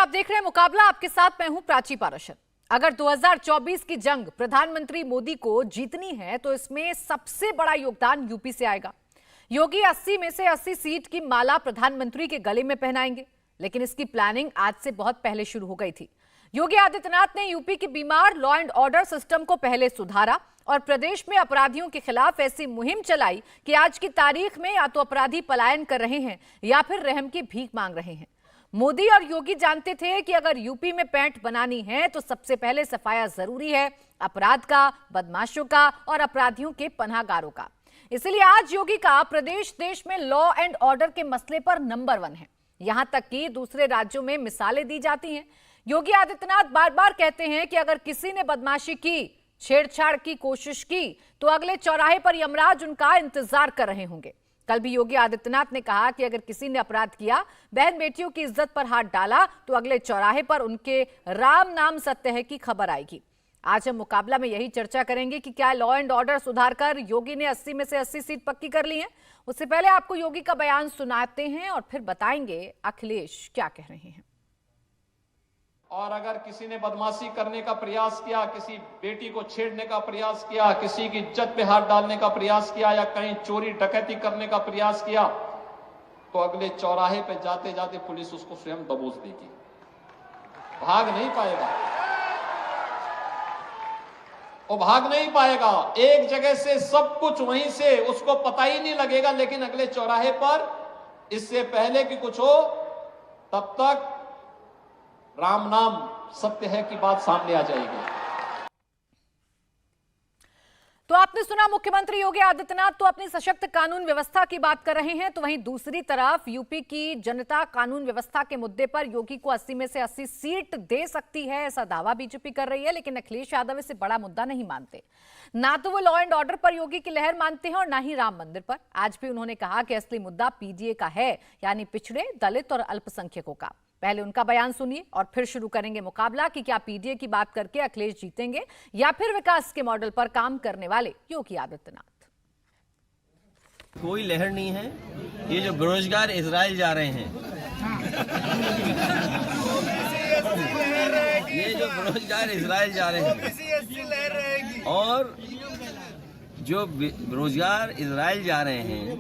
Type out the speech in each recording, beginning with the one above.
आप देख रहे हैं मुकाबला, आपके साथ मैं हूं प्राची पाराशर। अगर 2024 की जंग प्रधानमंत्री मोदी को जीतनी है तो इसमें सबसे बड़ा योगदान यूपी से आएगा। योगी 80 में से 80 सीट की माला प्रधानमंत्री के गले में पहनाएंगे, लेकिन इसकी प्लानिंग आज से बहुत पहले शुरू हो गई थी। योगी आदित्यनाथ ने यूपी के बीमार लॉ एंड ऑर्डर सिस्टम को पहले सुधारा और प्रदेश में अपराधियों के खिलाफ ऐसी मुहिम चलाई कि आज की तारीख में या तो अपराधी पलायन कर रहे हैं या फिर रहम की भीख मांग रहे हैं। मोदी और योगी जानते थे कि अगर यूपी में पैंट बनानी है तो सबसे पहले सफाया जरूरी है, अपराध का, बदमाशों का और अपराधियों के पनाहगारों का। इसलिए आज योगी का प्रदेश देश में लॉ एंड ऑर्डर के मसले पर नंबर 1 है। यहां तक कि दूसरे राज्यों में मिसालें दी जाती हैं। योगी आदित्यनाथ बार बार कहते हैं कि अगर किसी ने बदमाशी की, छेड़छाड़ की कोशिश की तो अगले चौराहे पर यमराज उनका इंतजार कर रहे होंगे। कल भी योगी आदित्यनाथ ने कहा कि अगर किसी ने अपराध किया, बहन बेटियों की इज्जत पर हाथ डाला तो अगले चौराहे पर उनके राम नाम सत्य है की खबर आएगी। आज हम मुकाबला में यही चर्चा करेंगे कि क्या लॉ एंड ऑर्डर सुधार कर योगी ने 80 में से 80 सीट पक्की कर ली है। उससे पहले आपको योगी का बयान सुनाते हैं और फिर बताएंगे अखिलेश क्या कह रहे हैं। और अगर किसी ने बदमाशी करने का प्रयास किया, किसी बेटी को छेड़ने का प्रयास किया, किसी की इज्जत पे हाथ डालने का प्रयास किया या कहीं चोरी डकैती करने का प्रयास किया तो अगले चौराहे पे जाते जाते पुलिस उसको स्वयं दबोच देगी, भाग नहीं पाएगा। वो भाग नहीं पाएगा। एक जगह से सब कुछ वहीं से उसको पता ही नहीं लगेगा, लेकिन अगले चौराहे पर इससे पहले कि कुछ हो तब तक राम नाम सत्य है की बात सामने आ जाएगी। तो आपने सुना, मुख्यमंत्री योगी आदित्यनाथ तो अपनी सशक्त कानून व्यवस्था की बात कर रहे हैं, तो वहीं दूसरी तरफ यूपी की जनता कानून व्यवस्था के मुद्दे पर योगी को 80 में से 80 सीट दे सकती है, ऐसा दावा बीजेपी कर रही है। लेकिन अखिलेश यादव इसे बड़ा मुद्दा नहीं मानते। ना तो वो लॉ एंड ऑर्डर पर योगी की लहर मानते हैं और ना ही राम मंदिर पर। आज भी उन्होंने कहा कि असली मुद्दा पीडीए का है, यानी पिछड़े, दलित और अल्पसंख्यकों का। पहले उनका बयान सुनिए और फिर शुरू करेंगे मुकाबला कि क्या पीडीए की बात करके अखिलेश जीतेंगे या फिर विकास के मॉडल पर काम करने वाले योगी आदित्यनाथ। कोई लहर नहीं है। ये जो बेरोजगार इजराइल जा रहे हैं, ये जो बेरोजगार इजराइल जा रहे हैं और जो बेरोजगार इजराइल जा रहे हैं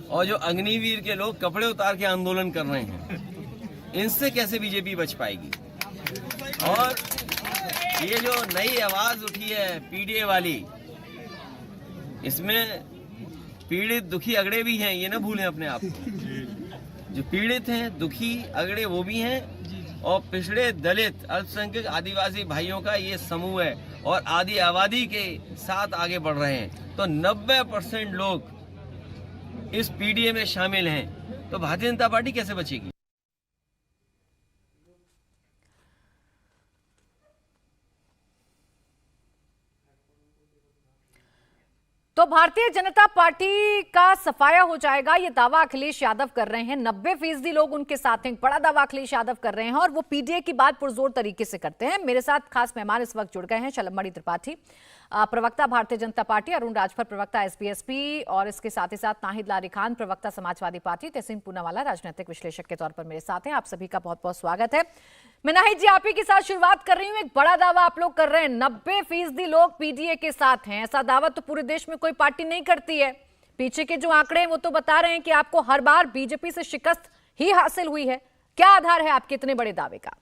और जो अग्निवीर के लोग कपड़े उतार के आंदोलन कर रहे हैं, इनसे कैसे बीजेपी बच पाएगी। और ये जो नई आवाज उठी है पीडीए वाली, इसमें पीड़ित दुखी अगड़े भी हैं, ये ना भूलें अपने आप को। जो पीड़ित हैं, दुखी अगड़े वो भी हैं और पिछड़े, दलित, अल्पसंख्यक, आदिवासी भाइयों का ये समूह है और आधी आबादी के साथ आगे बढ़ रहे हैं। तो 90% लोग इस पीडीए में शामिल हैं, तो भारतीय जनता पार्टी कैसे बचेगी। तो भारतीय जनता पार्टी का सफाया हो जाएगा, ये दावा अखिलेश यादव कर रहे हैं। 90% लोग उनके साथ हैं, बड़ा दावा अखिलेश यादव कर रहे हैं और वो पीडीए की बात पुरजोर तरीके से करते हैं। मेरे साथ खास मेहमान इस वक्त जुड़ गए हैं, शलमणि त्रिपाठी, प्रवक्ता भारतीय जनता पार्टी, अरुण राजभर, प्रवक्ता एसपीएसपी, और इसके साथ ही साथ नाहिद लारी खान, प्रवक्ता समाजवादी पार्टी, तहसीन पूनावाला, राजनीतिक विश्लेषक के तौर पर मेरे साथ हैं। आप सभी का बहुत बहुत स्वागत है। मैं नाहिद जी आप ही के साथ शुरुआत कर रही हूँ। एक बड़ा दावा आप लोग कर रहे हैं, 90% लोग पीडीए के साथ हैं। ऐसा दावा तो पूरे देश में कोई पार्टी नहीं करती है। पीछे के जो आंकड़े हैं वो तो बता रहे हैं कि आपको हर बार बीजेपी से शिकस्त ही हासिल हुई है। क्या आधार है आपके इतने बड़े दावे का?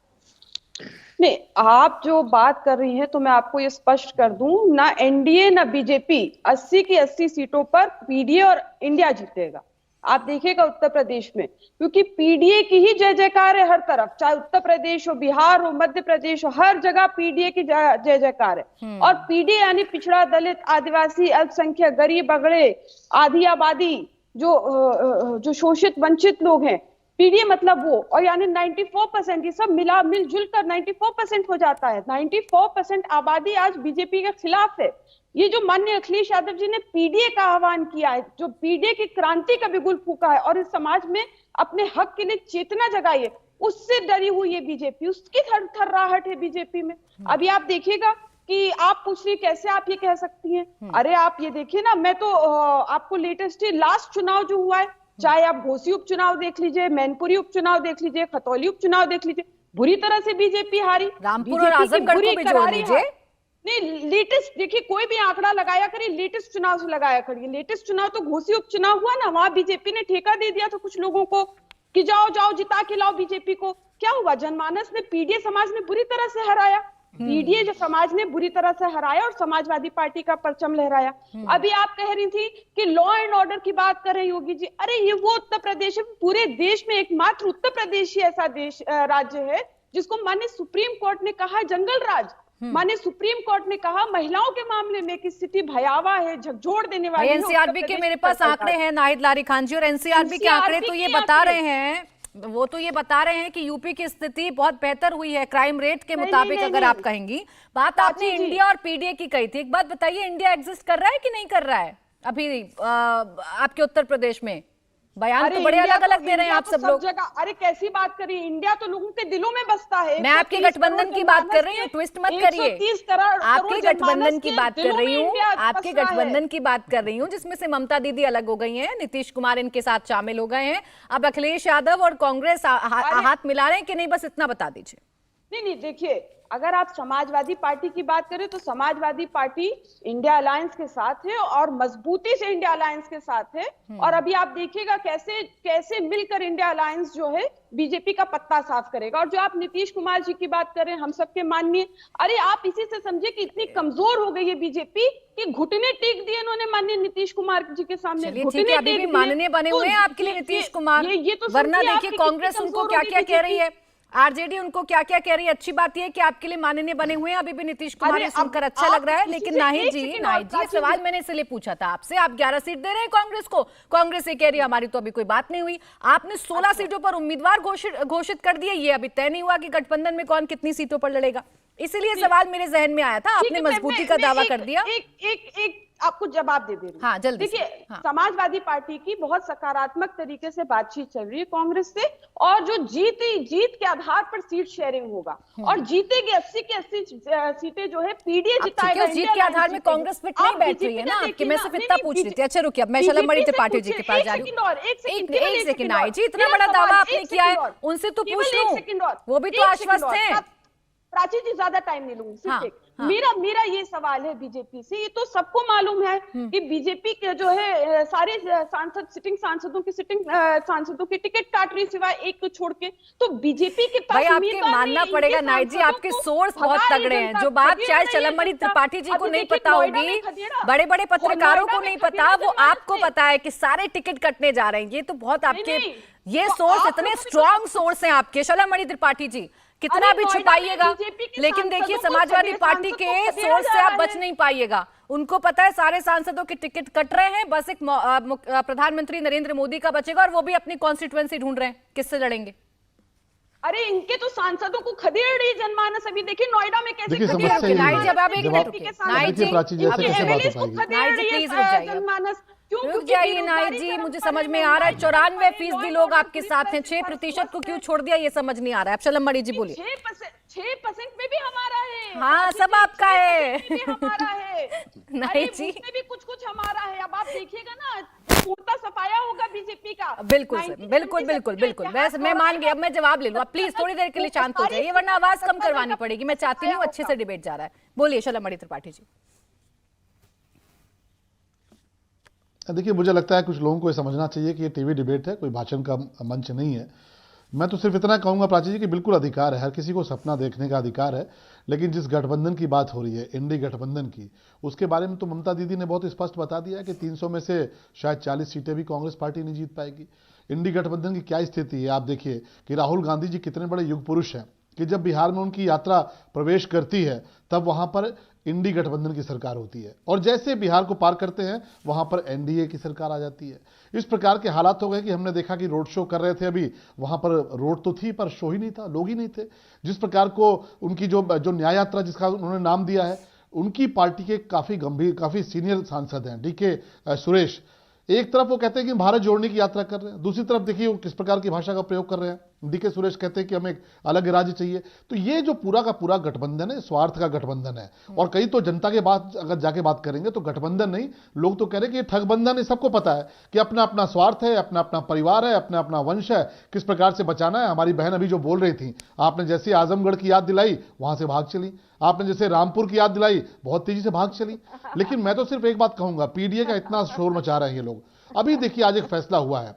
नहीं, आप जो बात कर रही हैं तो मैं आपको ये स्पष्ट कर दूं, ना एनडीए ना बीजेपी 80 की 80 सीटों पर पीडीए और इंडिया जीतेगा। आप देखिएगा उत्तर प्रदेश में, क्योंकि पीडीए की ही जय जयकार है हर तरफ, चाहे उत्तर प्रदेश हो, बिहार हो, मध्य प्रदेश हो, हर जगह पीडीए की जय जयकार है। और पीडीए यानी पिछड़ा, दलित, आदिवासी, अल्पसंख्यक, गरीब, अगड़े, आधी आबादी, जो शोषित वंचित लोग हैं, पीडीए मतलब वो। और यानी 94%, ये सब मिलजुल कर 94% हो जाता है। 94% आबादी आज बीजेपी के खिलाफ है। ये जो माननीय अखिलेश यादव जी ने पीडीए का आह्वान किया है, जो पीडीए की क्रांति का बिगुल फूका है और इस समाज में अपने हक के लिए चेतना जगाई है, उससे डरी हुई है बीजेपी, उसकी थर्राहट है बीजेपी में। अभी आप देखिएगा कि आप पूछ रही कैसे आप ये कह सकती हैं। अरे आप ये देखिए ना, मैं तो आपको लेटेस्ट लास्ट चुनाव जो हुआ है, चाहे आप घोसी उपचुनाव देख लीजिए, मैनपुरी उपचुनाव देख लीजिए, खतौली उपचुनाव देख लीजिए, बुरी तरह से बीजेपी हारी। रामपुर और बीजेपी की आजमगढ़ बुरी को भी जोड़ करारी लीजिए। हार। नहीं, लेटेस्ट देखिए, कोई भी आंकड़ा लगाया करिए, लेटेस्ट चुनाव से लगाया करिए। लेटेस्ट चुनाव तो घोसी उपचुनाव हुआ ना, वहां बीजेपी ने ठेका दे दिया था कुछ लोगों को कि जाओ जाओ जिता के लाओ बीजेपी को। क्या हुआ? जनमानस ने, पीडीए समाज ने बुरी तरह से हराया। पीडीए जो समाज ने बुरी तरह से हराया और समाजवादी पार्टी का परचम लहराया। अभी आप कह रही थी कि लॉ एंड ऑर्डर की बात कर रहे योगी जी। अरे ये वो उत्तर प्रदेश है, पूरे देश में एकमात्र उत्तर प्रदेश ही ऐसा राज्य है जिसको माननीय सुप्रीम कोर्ट ने कहा जंगल राज। माननीय सुप्रीम कोर्ट ने कहा महिलाओं के मामले में कि स्थिति भयावह है, झकझोर देने वाली है। एनसीआरबी के मेरे पास आंकड़े हैं नाहिद लारी खान जी, और एनसीआरबी के आंकड़े तो ये बता रहे हैं, वो तो ये बता रहे हैं कि यूपी की स्थिति बहुत बेहतर हुई है क्राइम रेट के मुताबिक। अगर आप कहेंगी, बात आपने इंडिया और पीडीए की कही थी, एक बात बताइए, इंडिया एग्जिस्ट कर रहा है कि नहीं कर रहा है अभी आपके उत्तर प्रदेश में? बयान तो बड़े अलग अलग दे रहे हैं आप सब लोग। अरे कैसी बात करिए, इंडिया तो लोगों के दिलों में बसता है। मैं आपके गठबंधन की बात कर रही हूँ, ट्विस्ट मत करिए। आपके गठबंधन की बात कर रही हूँ, आपके गठबंधन की बात कर रही हूँ जिसमें से ममता दीदी अलग हो गई हैं, नीतीश कुमार इनके साथ शामिल हो गए हैं, अब अखिलेश यादव और कांग्रेस हाथ मिला रहे हैं कि नहीं, बस इतना बता दीजिए। नहीं देखिए, अगर आप समाजवादी पार्टी की बात करें तो समाजवादी पार्टी इंडिया अलायंस के साथ है और मजबूती से इंडिया अलायंस के साथ है। और अभी आप देखिएगा कैसे कैसे मिलकर इंडिया अलायंस जो है बीजेपी का पत्ता साफ करेगा। और जो आप नीतीश कुमार जी की बात करें, हम सबके माननीय, अरे आप इसी से समझे कि इतनी कमजोर हो गई है बीजेपी कि घुटने टेक दिए इन्होंने माननीय नीतीश कुमार जी के सामने। ठीक है, अभी भी माननीय बने हुए हैं आपके लिए नीतीश कुमार, वरना देखिए कांग्रेस उनको क्या क्या कह रही है, आरजेडी उनको क्या क्या कह रही है। अच्छी बात यह है कि आपके लिए माननीय बने हुए हैं, अभी भी नीतीश कुमार, ये सुनकर अच्छा लग रहा है। लेकिन नाहिद जी सवाल मैंने इसलिए पूछा था आपसे, आप 11 सीट दे रहे हैं कांग्रेस को, कांग्रेस ये कह रही है हमारी तो अभी कोई बात नहीं हुई। आपने 16 सीटों पर उम्मीदवार घोषित कर दिए, ये अभी तय नहीं हुआ कि गठबंधन में कौन कितनी सीटों पर लड़ेगा। इसीलिए सवाल मेरे जहन में आया था, आपने मजबूती का दावा कर दिया। एक आपको जवाब दे रही हूं। हाँ, जल्दी। देखिए, समाजवादी पार्टी की बहुत सकारात्मक तरीके से बातचीत चल रही है कांग्रेस से, और जो जीत के आधार पर सीट शेयरिंग होगा और जीतेगी 80 की 80 सीटें जो है पीडीए जिताएगा। जीत के आधार में कांग्रेस फिट नहीं बैठ रही है ना आपकी, मैं सिर्फ इतना पूछ रही थी। अच्छा रुकिए, अब मैं शलमणि त्रिपाठी जी के पास जा रही हूँ। एक सेकंड आई जी, इतना बड़ा दावा आपने किया है, उनसे तो पूछ लूं, वो भी तो आश्वस्त हैं। प्राची जी, ज्यादा टाइम नहीं लूंगी, सिर्फ मेरा ये सवाल है बीजेपी से। ये तो सबको मालूम है कि बीजेपी के जो है सारे सांसदों की टिकट काट रही सिवाय एक को छोड़ के। तो बीजेपी के पास आपके मानना पड़ेगा नाहिद जी, आपके सोर्स बहुत तगड़े हैं। जो बात शायद शलमणि त्रिपाठी जी को नहीं पता होगी, बड़े बड़े पत्रकारों को नहीं पता, वो आपको पता है कि सारे टिकट कटने जा रहे हैं। ये तो बहुत आपके, ये सोर्स इतने स्ट्रॉन्ग सोर्स हैं आपके शलमणि त्रिपाठी जी, कितना भी छुपाइएगा। लेकिन देखिए, समाजवादी पार्टी के सोर्स से आप बच नहीं पाइएगा। उनको पता है सारे सांसदों के टिकट कट रहे हैं, बस एक प्रधानमंत्री नरेंद्र मोदी का बचेगा, और वो भी अपनी कॉन्स्टिट्यूएंसी ढूंढ रहे हैं किससे लड़ेंगे। अरे इनके तो सांसदों को खदेड़ रही जनमानस। अभी देखिए नोएडा में कैसे प्लीज रुक जाइए नाहिद जी, मुझे समझ में आ रहा है 94% लोग आपके साथ हैं, 6% को क्यों छोड़ दिया ये समझ नहीं आ रहा है। अब शलमणि जी बोलिए। 6% में भी हमारा है। हाँ, सब आपका है, हमारा है नाहिद जी, उसमें भी कुछ हमारा है। अब आप देखिएगा ना, पूरा सफाया होगा बीजेपी का। बिल्कुल बिल्कुल मैं मान गई। अब मैं जवाब ले लूं, आप प्लीज थोड़ी देर के लिए शांत हो जाइए, वरना आवाज कम करवानी पड़ेगी। मैं चाहती हूँ अच्छे से डिबेट जा रहा है। बोलिए शलमणि त्रिपाठी जी। देखिए, मुझे लगता है कुछ लोगों को ये समझना चाहिए कि ये टीवी डिबेट है, कोई भाषण का मंच नहीं है। मैं तो सिर्फ इतना कहूंगा प्राची जी कि बिल्कुल अधिकार है, हर किसी को सपना देखने का अधिकार है। लेकिन जिस गठबंधन की बात हो रही है, इंडी गठबंधन की, उसके बारे में तो ममता दीदी ने बहुत स्पष्ट बता दिया है कि 300 में से शायद 40 सीटें भी कांग्रेस पार्टी नहीं जीत पाएगी। इंडी गठबंधन की क्या स्थिति है, आप देखिए कि राहुल गांधी जी कितने बड़े युग पुरुष हैं कि जब बिहार में उनकी यात्रा प्रवेश करती है तब वहां पर इंडी गठबंधन की सरकार होती है, और जैसे बिहार को पार करते हैं वहां पर एनडीए की सरकार आ जाती है। इस प्रकार के हालात हो गए कि हमने देखा कि रोड शो कर रहे थे, अभी वहां पर रोड तो थी पर शो ही नहीं था, लोग ही नहीं थे। जिस प्रकार को उनकी जो न्याय यात्रा जिसका उन्होंने नाम दिया है, उनकी पार्टी के काफी गंभीर, काफी सीनियर सांसद हैं डीके सुरेश, एक तरफ वो कहते हैं कि भारत जोड़ने की यात्रा कर रहे हैं, दूसरी तरफ देखिए वो किस प्रकार की भाषा का प्रयोग कर रहे हैं। डीके सुरेश कहते हैं कि हमें एक अलग राज्य चाहिए। तो ये जो पूरा का पूरा गठबंधन है, स्वार्थ का गठबंधन है। और कई तो जनता के बात अगर जाके बात करेंगे तो गठबंधन नहीं, लोग तो कह रहे हैं कि ये ठगबंधन है। सबको पता है कि अपना अपना स्वार्थ है, अपना अपना परिवार है, अपना अपना वंश है, किस प्रकार से बचाना है। हमारी बहन अभी जो बोल रही थी, आपने जैसे आजमगढ़ की याद दिलाई वहां से भाग चली, आपने जैसे रामपुर की याद दिलाई बहुत तेजी से भाग चली। लेकिन मैं तो सिर्फ एक बात कहूंगा, पीडीए का इतना शोर मचा रहे हैं ये लोग। अभी देखिए आज एक फैसला हुआ है,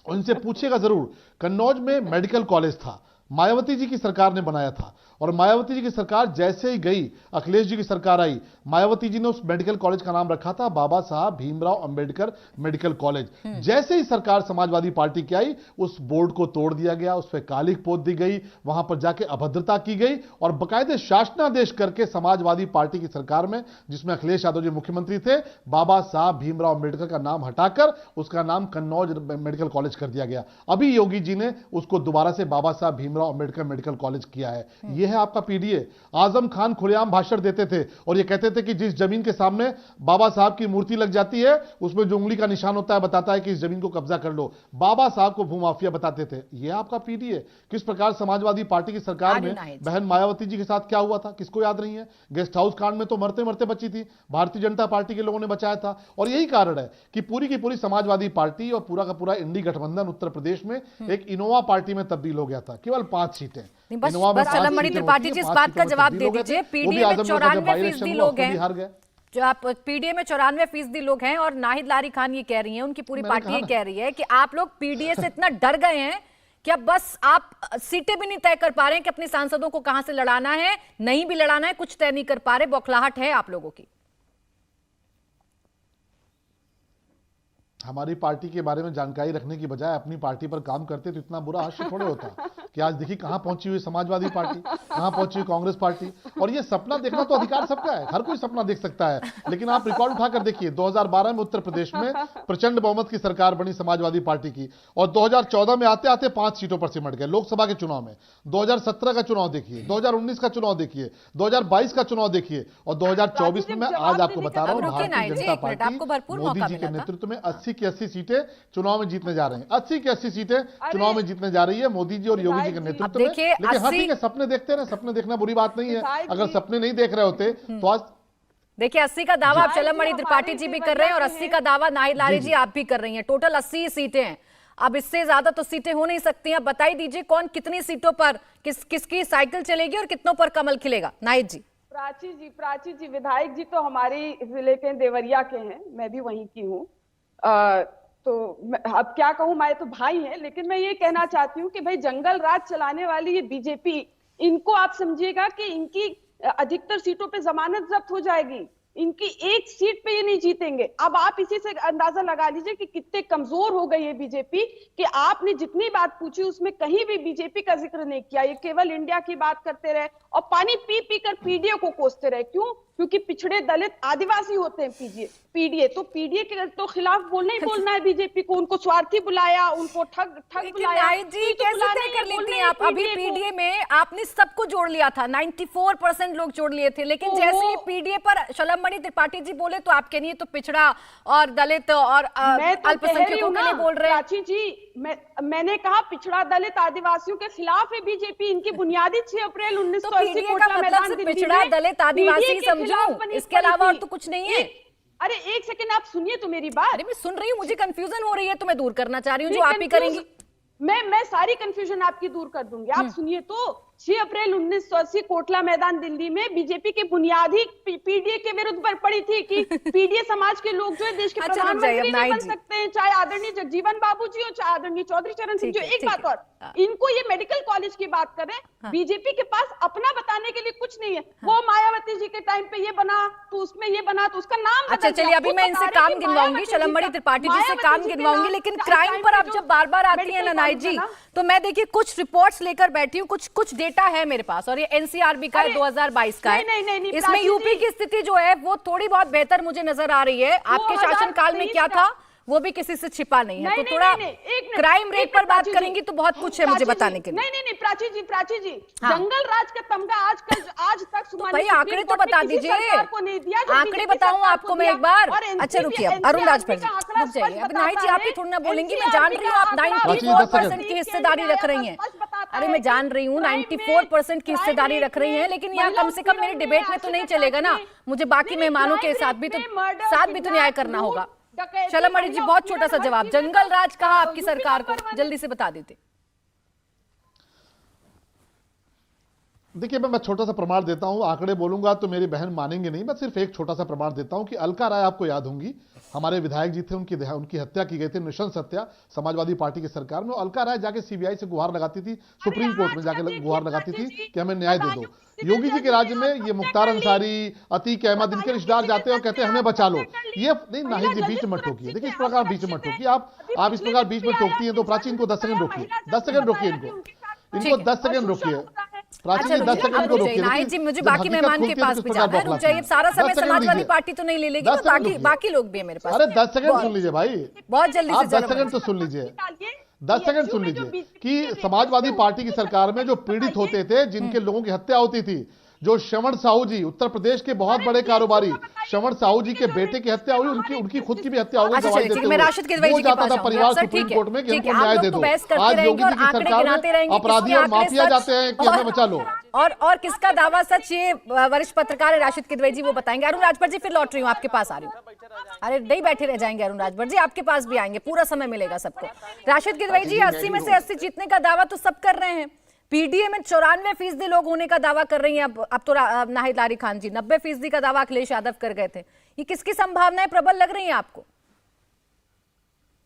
उनसे पूछेगा जरूर, कन्नौज में मेडिकल कॉलेज था, मायावती जी की सरकार ने बनाया था, और मायावती जी की सरकार जैसे ही गई, अखिलेश जी की सरकार आई, मायावती जी ने उस मेडिकल कॉलेज का नाम रखा था बाबा साहब भीमराव अंबेडकर मेडिकल कॉलेज। जैसे ही सरकार समाजवादी पार्टी की आई, उस बोर्ड को तोड़ दिया गया, उस पर कालिक पोत दी गई, वहां पर जाके अभद्रता की गई, और बकायदे शासनादेश करके समाजवादी पार्टी की सरकार में, जिसमें अखिलेश यादव जी मुख्यमंत्री थे, बाबा साहब भीमराव अंबेडकर का नाम हटाकर उसका नाम कन्नौज मेडिकल कॉलेज कर दिया गया। अभी योगी जी ने उसको दोबारा से बाबा साहब भीमराव अंबेडकर मेडिकल कॉलेज किया है। यह है आपका पीडीए। आजम खान खुलेआम भाषण देते थे और ये कहते थे कि जिस जमीन के सामने बाबा साहब की मूर्ति लग जाती है, उसमें जो उंगली का निशान होता है बताता है कि इस जमीन को कब्जा कर लो। बाबा साहब को भूमाफिया बताते थे। यह आपका पीडीए। किस प्रकार समाजवादी पार्टी की सरकार में बहन मायावती जी के साथ क्या हुआ था, किसको याद नहीं है? गेस्ट हाउस कांड में तो मरते मरते बची थी, भारतीय जनता पार्टी के लोगों ने बचाया था। और यही कारण है कि पूरी की पूरी समाजवादी पार्टी और पूरा का पूरा इंडी गठबंधन उत्तर प्रदेश में एक इनोवा पार्टी में तबदील हो गया था। केवल 5 सीटें। बस चलमणि त्रिपाठी जी इस बात का जवाब दे दीजिए। पीडीए में 94% लोग हैं, जो आप पीडीए में 94% लोग हैं, और नाहिद लारी खान ये कह रही हैं, उनकी पूरी पार्टी ये कह रही है कि आप लोग पीडीए से इतना डर गए हैं कि अब बस आप सीटें भी नहीं तय कर पा रहे हैं कि अपने सांसदों को कहां से लड़ाना है, नहीं भी लड़ाना है, कुछ तय नहीं कर पा रहे, बौखलाहट है आप लोगों की। हमारी पार्टी के बारे में जानकारी रखने की बजाय अपनी पार्टी पर काम करते तो इतना बुरा हास्य थोड़े होता कि आज देखिए कहां पहुंची हुई समाजवादी पार्टी, कहां पहुंची हुई कांग्रेस पार्टी। और ये सपना देखना तो अधिकार सबका है, हर कोई सपना देख सकता है। लेकिन आप रिकॉर्ड उठाकर देखिए, 2012 में उत्तर प्रदेश में प्रचंड बहुमत की सरकार बनी समाजवादी पार्टी की, और 2014 में आते आते 5 सीटों पर सिमट गए लोकसभा के चुनाव में। 2017 का चुनाव देखिए, 2019 का चुनाव देखिए, 2022 का चुनाव देखिए, और 2024 में मैं आज आपको बता रहा हूं भारतीय जनता पार्टी मोदी जी के नेतृत्व में 80 की 80 सीटें चुनाव में जीतने जा रहे हैं। 80 की 80 सीटें चुनाव में जीतने जा रही है मोदी जी और योगी जी के नेतृत्व में। लेकिन हाँ ठीक है, सपने देखते हैं, सपने देखना बुरी बात नहीं है। अगर सपने नहीं देख रहे होते तो आज देखिए 80 का दावा आप चलमणि त्रिपाठी जी भी कर रहे हैं, और 80 का दावा नाहिद लारी जी आप भी कर रही हैं। टोटल 80 सीटें हैं। अब इससे ज्यादा तो सीटें हो नहीं सकती हैं। बताई दीजिए कौन कितनी सीटों पर किसकी साइकिल चलेगी और कितनों पर कमल खिलेगा। नाहिद जी। प्राची जी विधायक जी तो हमारी जिले के देवरिया के हैं, मैं भी वहीं की हूँ। तो अब क्या कहूं, मैं तो भाई हैं, लेकिन मैं ये कहना चाहती हूँ कि भाई जंगल राज चलाने वाली ये बीजेपी, इनको आप समझिएगा कि इनकी अधिकतर सीटों पे जमानत जब्त हो जाएगी, इनकी एक सीट पे ये नहीं जीतेंगे। अब आप इसी से अंदाजा लगा लीजिए कि कितने कमजोर हो गई है बीजेपी, कि आपने जितनी बात पूछी उसमें कहीं भी बीजेपी का जिक्र नहीं किया। ये केवल इंडिया की बात करते रहे और पानी पी पी कर पीडीए को कोसते रहे। क्यों? क्योंकि पिछड़े दलित आदिवासी होते हैं पीडीए। तो पीडीए के तो खिलाफ बोलना ही बोलना है बीजेपी को। उनको स्वार्थी बुलाया, उनको ठग बुलाया। जी कैसे तय कर लेती हैं आप? अभी पीडीए में आपने सबको जोड़ लिया था, 94% लोग जोड़ लिए थे, लेकिन जैसे ही पीडीए पर चलमणि त्रिपाठी जी बोले तो आपके लिए तो पिछड़ा और दलित और अल्पसंख्यकों के लिए बोल रहे हैं। प्राची जी, मैंने कहा पिछड़ा दलित आदिवासियों के खिलाफ है बीजेपी। इनकी बुनियादी 6 अप्रैल 1980 कोटला मैदान दिल्ली में पिछड़ा दलित आदिवासी समझो, इसके अलावा और तो कुछ नहीं है। अरे एक सेकंड आप सुनिए तो मेरी बात। अरे मैं सुन रही हूँ, मुझे कंफ्यूजन हो रही है तो मैं दूर करना चाह रही हूँ, जो आप ही करेंगी। मैं सारी कंफ्यूजन आपकी दूर कर दूंगी। आप सुनिए तो, 6 अप्रैल 1980 कोटला मैदान दिल्ली में बीजेपी की बुनियादी पीडीए के विरुद्ध पर पड़ी थी कि पीडीए समाज के लोग जो है देश के प्रधानमंत्री नहीं बन सकते हैं, चाहे आदरणीय जगजीवन बाबू जी हो, चाहे आदरणीय चौधरी चरण सिंह जी। एक बात और, इनको ये मेडिकल कॉलेज की बात करें, बीजेपी के पास अपना बताने के लिए कुछ नहीं है। वो मायावती जी के टाइम पे ये बना तो उसमें ये बना तो उसका नाम। अच्छा चलिए, अभी मैं इनसे काम गिनवाऊंगी, चलमणि त्रिपाठी जी से काम गिनवाऊंगी, लेकिन क्राइम पर आप जब बार बार आती है ना नाहिद जी, तो मैं देखिए कुछ रिपोर्ट्स लेकर बैठी हूँ, कुछ डेटा है मेरे पास, और ये एनसीआरबी का है, 2022 का है। इसमें यूपी की स्थिति जो है वो थोड़ी बहुत बेहतर मुझे नजर आ रही है। आपके शासनकाल में क्या था वो भी किसी से छिपा नहीं है। तो थोड़ा क्राइम रेट पर बात करेंगी तो बहुत कुछ है मुझे बताने के लिए। नहीं प्राची जी, जंगल राज का तमगा आज तक भाई आंकड़े तो बता दीजिए, आंकड़े बताऊं आपको मैं एक बार। अच्छा रुकिए, अब अरुण राजभर जी रुक जाइए। अब नाहिद जी आप ही थोड़ी ना बोलेंगी, मैं जान रही हूँ आप 94% की हिस्सेदारी रख रही हैं। अरे मैं जान रही हूँ 94% की हिस्सेदारी रख रही हैं, लेकिन यहाँ कम से कम मेरे डिबेट में तो नहीं चलेगा ना, मुझे बाकी मेहमानों के साथ भी तो न्याय करना होगा। शलम अली जी, बहुत छोटा सा जवाब, जंगल राज कहा आपकी सरकार को, जल्दी से बता देते। देखिए मैं छोटा सा प्रमाण देता हूं, आंकड़े बोलूंगा तो मेरी बहन मानेंगे नहीं, मैं सिर्फ एक छोटा सा प्रमाण देता हूं कि अलका राय, आपको याद होंगी, हमारे विधायक जी थे, उनकी हत्या की गई थी, नृशंस हत्या समाजवादी पार्टी की सरकार में। अलका राय जाके सीबीआई से गुहार लगाती थी, सुप्रीम कोर्ट में जाके गुहार लगाती थी कि हमें न्याय दे दो। योगी जी के राज्य में ये मुख्तार अंसारी, अतीक अहमद, इनके रिश्तेदार जाते हैं और कहते हैं हमें बचा लो। ये नहीं, नाहिद जी बीच में टोकिए, देखिए इस प्रकार बीच में टोकिए आप इस प्रकार बीच में टोकती हैं तो प्राची इनको 10 सेकंड रोकिए, 10 सेकंड रोकिए इनको 10 सेकंड रोकिए, प्राची 10 सेकंड को रोकिए। नाहिद जी, मुझे बाकी मेहमान के पास भी जाना है, रुक जाइए, सारा समय समाजवादी पार्टी तो नहीं ले लेगी, तो बाकी लोग भी है मेरे पास। अरे 10 सेकंड सुन लीजिए भाई, बहुत जल्दी आप 10 सेकंड तो सुन लीजिए, 10 सेकंड सुन लीजिए कि समाजवादी पार्टी की सरकार में जो पीड़ित होते थे, जिनके लोगों की हत्या होती थी, जो श्रवण साहू जी, उत्तर प्रदेश के बहुत बड़े कारोबारी श्रवण साहू जी के बेटे की हत्या हुई, उनकी खुद की भी हत्या हो गई दवाई देते हुए, वो जाता था परिवार सुप्रीम कोर्ट में कि हमको न्याय दे दो। आज योगी जी की सरकार में अपराधी और माफिया जाते हैं कि हमें बचा लो। और किसका दावा सच, ये वरिष्ठ पत्रकार है राशिद किदवई जी, वो बताएंगे। अरुण राजभर जी, फिर लौट रही हूँ आपके पास, आ रही हूँ। अरे नहीं बैठे रह जाएंगे अरुण राजभर जी, आपके पास भी आएंगे, पूरा समय मिलेगा सबको। राशिद किदवई जी, 80 में से 80 जीतने का दावा तो सब कर रहे हैं, पीडीए में 94% लोग होने का दावा कर रही हैं। अब तो नाहिद लारी खान जी 90% का दावा अखिलेश यादव कर गए थे। ये किसकी संभावनाएं प्रबल लग रही हैं आपको?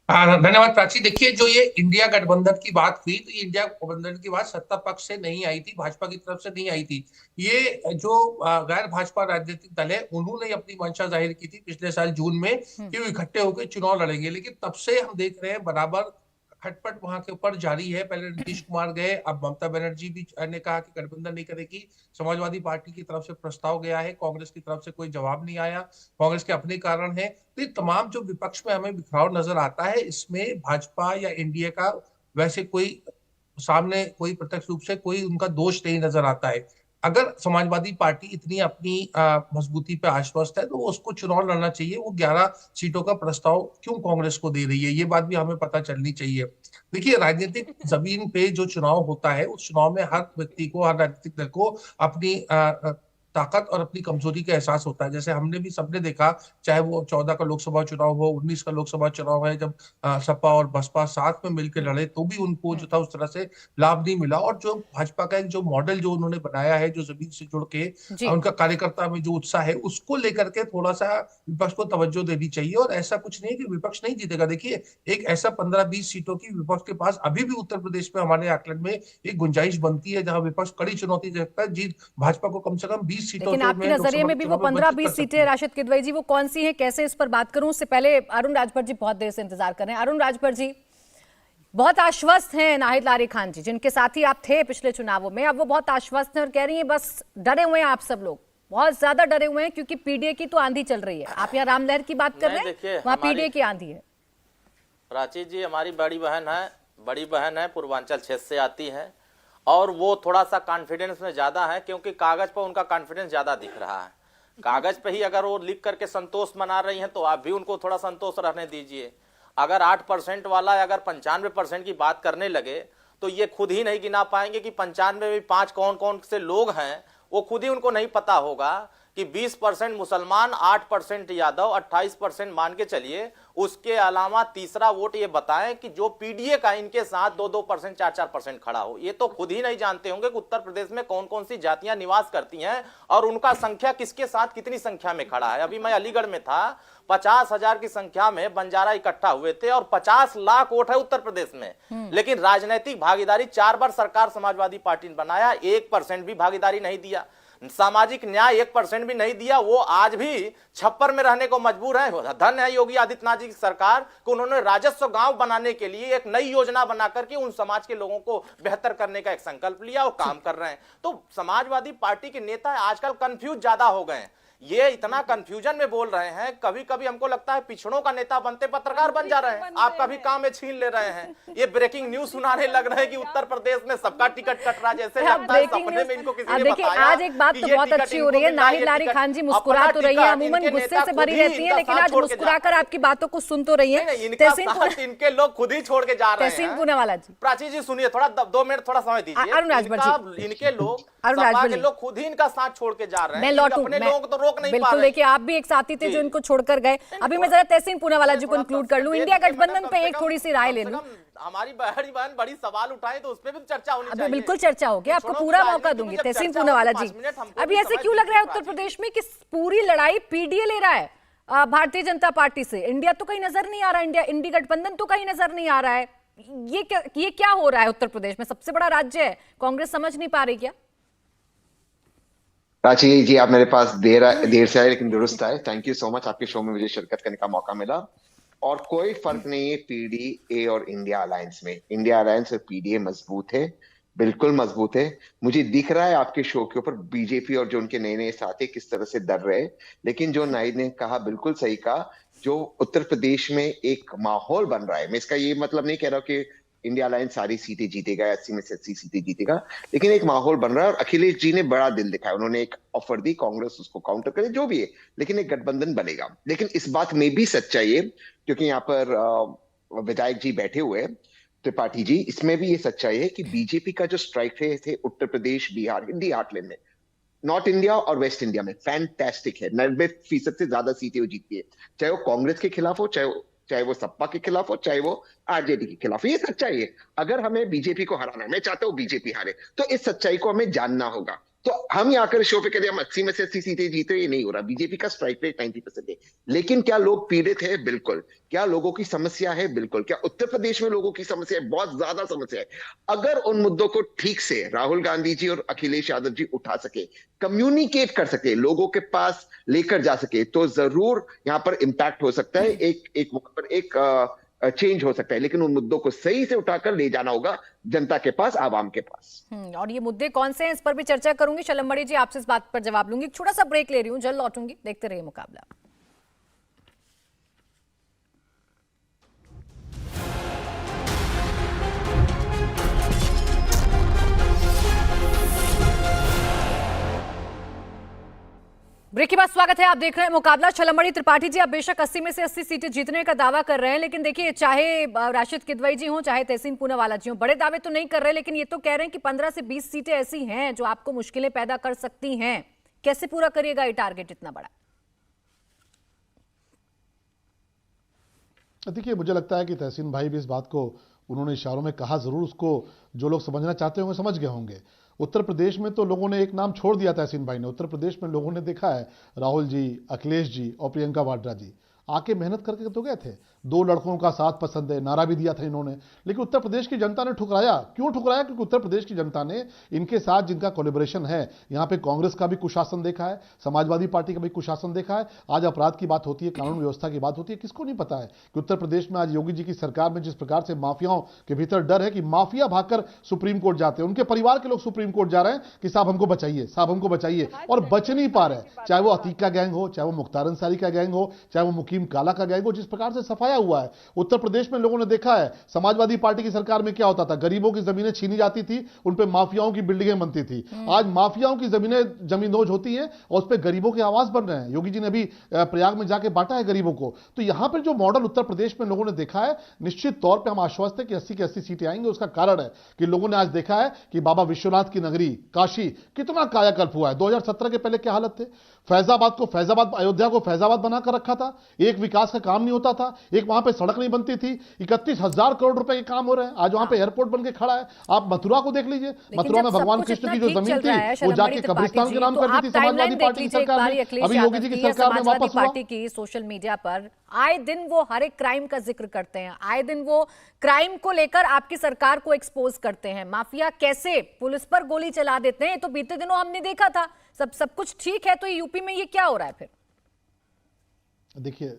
धन्यवाद प्राची। देखिए, जो ये इंडिया गठबंधन की बात हुई, तो ये इंडिया गठबंधन की बात सत्ता पक्ष से नहीं आई थी, भाजपा की तरफ से नहीं आई थी। ये जो गैर भाजपा राजनीतिक दल है, उन्होंने अपनी मंशा जाहिर की थी पिछले साल जून में कि वो इकट्ठे होकर चुनाव लड़ेंगे, लेकिन तब से हम देख रहे हैं बराबर खटपट वहां के ऊपर जारी है। पहले नीतीश कुमार गए, अब ममता बनर्जी भी ने कहा कि गठबंधन नहीं करेगी। समाजवादी पार्टी की तरफ से प्रस्ताव गया है, कांग्रेस की तरफ से कोई जवाब नहीं आया। कांग्रेस के अपने कारण है। तो ये तमाम जो विपक्ष में हमें बिखराव नजर आता है, इसमें भाजपा या एनडीए का वैसे कोई सामने कोई प्रत्यक्ष रूप से कोई उनका दोष नहीं नजर आता है। अगर समाजवादी पार्टी इतनी अपनी मजबूती पे आश्वस्त है, तो उसको चुनाव लड़ना चाहिए। वो 11 सीटों का प्रस्ताव क्यों कांग्रेस को दे रही है, ये बात भी हमें पता चलनी चाहिए। देखिए, राजनीतिक जमीन पे जो चुनाव होता है, उस चुनाव में हर व्यक्ति को, हर राजनीतिक दल को अपनी ताकत और अपनी कमजोरी का एहसास होता है। जैसे हमने भी सबने देखा, चाहे वो 14 का लोकसभा चुनाव हो, 19 का लोकसभा चुनाव है, जब सपा और बसपा साथ में मिलकर लड़े, तो भी उनको जो था उस तरह से लाभ नहीं मिला। और जो भाजपा का एक जो मॉडल जो उन्होंने बनाया है, जो जमीन से जुड़ के उनका कार्यकर्ता में जो उत्साह है, उसको लेकर के थोड़ा सा विपक्ष को तवज्जो देनी चाहिए। और ऐसा कुछ नहीं है कि विपक्ष नहीं जीतेगा। देखिए, एक ऐसा 15-20 सीटों की विपक्ष के पास अभी भी उत्तर प्रदेश में हमारे आकलन में एक गुंजाइश बनती है, जहां विपक्ष कड़ी चुनौती देखता है। जीत भाजपा को कम से कम 20 सीटों। लेकिन आपके नजरिए में भी वो 15-20 सीटें राशिद किदवई जी, वो कौन सी हैं, कैसे इस पर बात करूं? उससे पहले अरुण राजभर जी बहुत देर से इंतजार कर रहे हैं। अरुण राजभर जी, बहुत आश्वस्त हैं नाहिद लारी खान जी, जिनके साथी आप थे पिछले चुनावों में, अब वो बहुत आश्वस्त हैं और कह रही हैं बस डरे हुए हैं आप सब लोग, बहुत ज्यादा डरे हुए हैं, क्योंकि पीडीए की तो आंधी चल रही है। आप यहाँ रामलहर की बात कर रहे हैं, वहाँ पीडीए की आंधी है। प्राची जी हमारी बड़ी बहन है, पूर्वांचल क्षेत्र से आती है, और वो थोड़ा सा कॉन्फिडेंस में ज्यादा है, क्योंकि कागज पर उनका कॉन्फिडेंस ज्यादा दिख रहा है। कागज पे ही अगर वो लिख करके संतोष मना रही हैं, तो आप भी उनको थोड़ा संतोष रहने दीजिए। अगर 8% वाला अगर 95% की बात करने लगे, तो ये खुद ही नहीं गिना पाएंगे कि 95 में 5 कौन कौन से लोग हैं। वो खुद ही उनको नहीं पता होगा कि 20% मुसलमान, 8% यादव, 28% मान के चलिए। उसके अलावा तीसरा वोट ये बताएं कि जो पीडीए का इनके साथ 2-2%, 4-4% खड़ा हो। ये तो खुद ही नहीं जानते होंगे कि उत्तर प्रदेश में कौन कौन सी जातियां निवास करती हैं और उनका संख्या किसके साथ कितनी संख्या में खड़ा है। अभी मैं अलीगढ़ में था, 50,000 की संख्या में बंजारा इकट्ठा हुए थे और 50 लाख वोट है उत्तर प्रदेश में। लेकिन राजनीतिक भागीदारी 4 बार सरकार समाजवादी पार्टी ने बनाया, 1% भी भागीदारी नहीं दिया। सामाजिक न्याय 1% भी नहीं दिया। वो आज भी छप्पर में रहने को मजबूर है। धन है योगी आदित्यनाथ जी की सरकार को, उन्होंने राजस्व गांव बनाने के लिए एक नई योजना बना करके उन समाज के लोगों को बेहतर करने का एक संकल्प लिया और काम कर रहे हैं। तो समाजवादी पार्टी के नेता आजकल कंफ्यूज ज्यादा हो गए हैं ये इतना कंफ्यूजन में बोल रहे हैं, कभी कभी हमको लगता है पिछड़ों का नेता बनते पत्रकार बन जा रहे हैं, आपका भी काम में छीन ले रहे हैं। ये ब्रेकिंग न्यूज सुनाने लग रहे हैं कि उत्तर प्रदेश में सबका टिकट कट रहा, जैसे लगता है सपने में इनको किसी ने देखिए बताया। आज एक बात तो बहुत अच्छी हो रही है, नाहिद लारी खान जी मुस्कुरा तो रही है, अमूमन गुस्से से भरी रहती है, लेकिन आज मुस्कुराकर आपकी बातों को सुन तो रही है। इनके लोग खुद ही छोड़ के जा रहे हैं। तहसीन पूनावाला जी, प्राची जी सुनिए, थोड़ा 2 मिनट थोड़ा समय दीजिए। अरुण राजभर जी, इनके लोग अरुण सपा राजभर के जी, लोग खुद ही इनका साथ छोड़ के जा रहे मैं हैं, लौटूं, अपने लोगों को तो रोक नहीं पा बिल्कुल। रहे। देखिए आप भी एक साथी थे जो इनको छोड़कर गए। अभी मैं जरा तहसीन पूनावाला जी को इंक्लूड कर लूं, इंडिया गठबंधन पे एक थोड़ी सी राय ले लूं। हमारी बड़ी बहन बड़ी सवाल उठाए तो उस पर भी चर्चा होनी चाहिए। बिल्कुल चर्चा होगी, आपको पूरा मौका दूंगी। तहसीन पूनावाला जी, अभी ऐसे क्यों लग रहा है उत्तर प्रदेश में कि पूरी लड़ाई पीडीए ले रहा है भारतीय जनता पार्टी से? इंडिया तो कहीं नजर नहीं आ रहा, इंडी गठबंधन तो कहीं नजर नहीं आ रहा है। ये क्या हो रहा है उत्तर प्रदेश में? सबसे बड़ा राज्य है, कांग्रेस समझ नहीं पा रही क्या? प्राची जी, आप मेरे पास देर से आए लेकिन दुरुस्त आए। थैंक यू सो मच, आपके शो में मुझे शिरकत करने का मौका मिला। और कोई फर्क नहीं है पीडीए और इंडिया अलायंस में। इंडिया अलायंस और पीडीए मजबूत है, बिल्कुल मजबूत है। मुझे दिख रहा है आपके शो के ऊपर बीजेपी और जो उनके नए नए साथी किस तरह से डर रहे, लेकिन जो नाहिद ने कहा बिल्कुल सही कहा। जो उत्तर प्रदेश में एक माहौल बन रहा है, मैं इसका ये मतलब नहीं कह रहा कि इंडिया अलायंस सारी सीटें जीतेगा, 80 में से 80 सीटें जीतेगा, लेकिन एक माहौल बन रहा है। और अखिलेश जी ने बड़ा दिल दिखाया, उन्होंने एक ऑफर दी, कांग्रेस उसको काउंटर करे जो भी है, लेकिन एक गठबंधन बनेगा। लेकिन इस बात में भी सच्चाई है, क्योंकि यहाँ पर विधायक जी बैठे हुए हैं, त्रिपाठी जी, इसमें भी ये सच्चाई है कि बीजेपी का जो स्ट्राइक रेट है उत्तर प्रदेश, बिहार, हिंदी हार्टलैंड में, नॉर्थ इंडिया और वेस्ट इंडिया में फैंटास्टिक है। 90% से ज्यादा सीटें वो जीतती है, चाहे वो कांग्रेस के खिलाफ हो, चाहे वो सपा के खिलाफ हो, चाहे वो आरजेडी के खिलाफ। ये सच्चाई है। अगर हमें बीजेपी को हराना है, मैं चाहता हूं बीजेपी हारे, तो इस सच्चाई को हमें जानना होगा। तो हम यहाँ कर शो पे कहते हैं हम 80 में से 80 सीटें जीते, ये नहीं हो रहा। बीजेपी का स्ट्राइक रेट 90% है। लेकिन क्या लोग पीड़ित है? बिल्कुल। क्या लोगों की समस्या है? बिल्कुल। क्या उत्तर प्रदेश में लोगों की समस्या है? बहुत ज्यादा समस्या है। अगर उन मुद्दों को ठीक से राहुल गांधी जी और अखिलेश यादव जी उठा सके, कम्युनिकेट कर सके, लोगों के पास लेकर जा सके, तो जरूर यहाँ पर इम्पैक्ट हो सकता है, एक चेंज हो सकता है। लेकिन उन मुद्दों को सही से उठाकर ले जाना होगा जनता के पास, आवाम के पास। और ये मुद्दे कौन से हैं, इस पर भी चर्चा करूंगी। शलम जी, आपसे इस बात पर जवाब लूंगी। छोटा सा ब्रेक ले रही हूँ, जल्द लौटूंगी। देखते रहिए मुकाबला। ब्रेक के बाद स्वागत है, आप देख रहे हैं मुकाबला। छलमड़ी त्रिपाठी जी, आप बेशक 80 में से 80 सीटें जीतने का दावा कर रहे हैं, लेकिन देखिए चाहे राशिद किदवई जी हों, चाहे तहसीन पूनावाला जी हों, बड़े दावे तो नहीं कर रहे, लेकिन ये तो कह रहे हैं कि 15 से 20 सीटें ऐसी हैं जो आपको मुश्किलें पैदा कर सकती हैं। कैसे पूरा करिएगा ये टारगेट इतना बड़ा? देखिए, मुझे लगता है कि तहसीन भाई भी इस बात को उन्होंने इशारों में कहा, जरूर उसको जो लोग समझना चाहते होंगे समझ गए होंगे। उत्तर प्रदेश में तो लोगों ने एक नाम छोड़ दिया तहसीन भाई ने। उत्तर प्रदेश में लोगों ने देखा है, राहुल जी, अखिलेश जी और प्रियंका वाड्रा जी आके मेहनत करके तो गए थे। 2 लड़कों का साथ पसंद है, नारा भी दिया था इन्होंने, लेकिन उत्तर प्रदेश की जनता ने ठुकराया। क्यों ठुकराया? क्योंकि उत्तर प्रदेश की जनता ने इनके साथ जिनका कोलैबोरेशन है, यहाँ पे कांग्रेस का भी कुशासन देखा है, समाजवादी पार्टी का भी कुशासन देखा है। आज अपराध की बात होती है, कानून व्यवस्था की बात होती है, किसको नहीं पता है कि उत्तर प्रदेश में आज योगी जी की सरकार में जिस प्रकार से माफियाओं के भीतर डर है कि माफिया भागकर सुप्रीम कोर्ट जाते हैं, उनके परिवार के लोग सुप्रीम कोर्ट जा रहे हैं कि साहब हमको बचाइए, साहब हमको बचाइए, और बच नहीं पा रहे। चाहे वो अतीक का गैंग हो, चाहे वो मुख्तार अंसारी का गैंग हो, चाहे वो मुकीम काला का गैंग हो, जिस प्रकार से सफाया हुआ है उत्तर प्रदेश में लोगों ने देखा है। समाजवादी पार्टी की सरकार में क्या होता था? गरीबों की जमीनें छीनी जाती थी, उन पे माफियाओं की बिल्डिंगें बनती थी। आज माफियाओं की जमीनें जमींदोज होती हैं और उस पे गरीबों के आवास बन रहे हैं। योगी जी ने भी प्रयाग में जाके बांटा है गरीबों को। तो यहां पर जो मॉडल उत्तर प्रदेश में लोगों ने देखा है, निश्चित तौर पर हम आश्वस्त है कि 80 की 80 सीटें आएंगे। उसका कारण है कि लोगों ने आज देखा है कि बाबा विश्वनाथ की नगरी काशी कितना कायाकल्प हुआ है। 2017 के पहले क्या हालत थे? फैजाबाद को फैजाबाद, अयोध्या को फैजाबाद बनाकर रखा था। एक विकास का काम नहीं होता था, एक वहां पे सड़क नहीं बनती थी। 31,000 करोड़ रुपए के काम हो रहे हैं, आज वहां पे एयरपोर्ट बनके खड़ा है। आप मथुरा को देख लीजिए, मथुरा में भगवान कृष्ण की जो जमीन थी वो जाके कब्रिस्तान के नाम कर दी थी समाजवादी पार्टी की सरकार ने। अभी योगी जी की सरकार में वापस हुआ। पार्टी की सोशल मीडिया पर आए दिन वो हर एक क्राइम का जिक्र करते हैं, आए दिन वो क्राइम को लेकर आपकी सरकार को एक्सपोज करते हैं। माफिया कैसे पुलिस पर गोली चला देते हैं, तो बीते दिनों हमने देखा था। सब कुछ ठीक है, तो यूपी में ये क्या हो रहा है फिर? देखिए,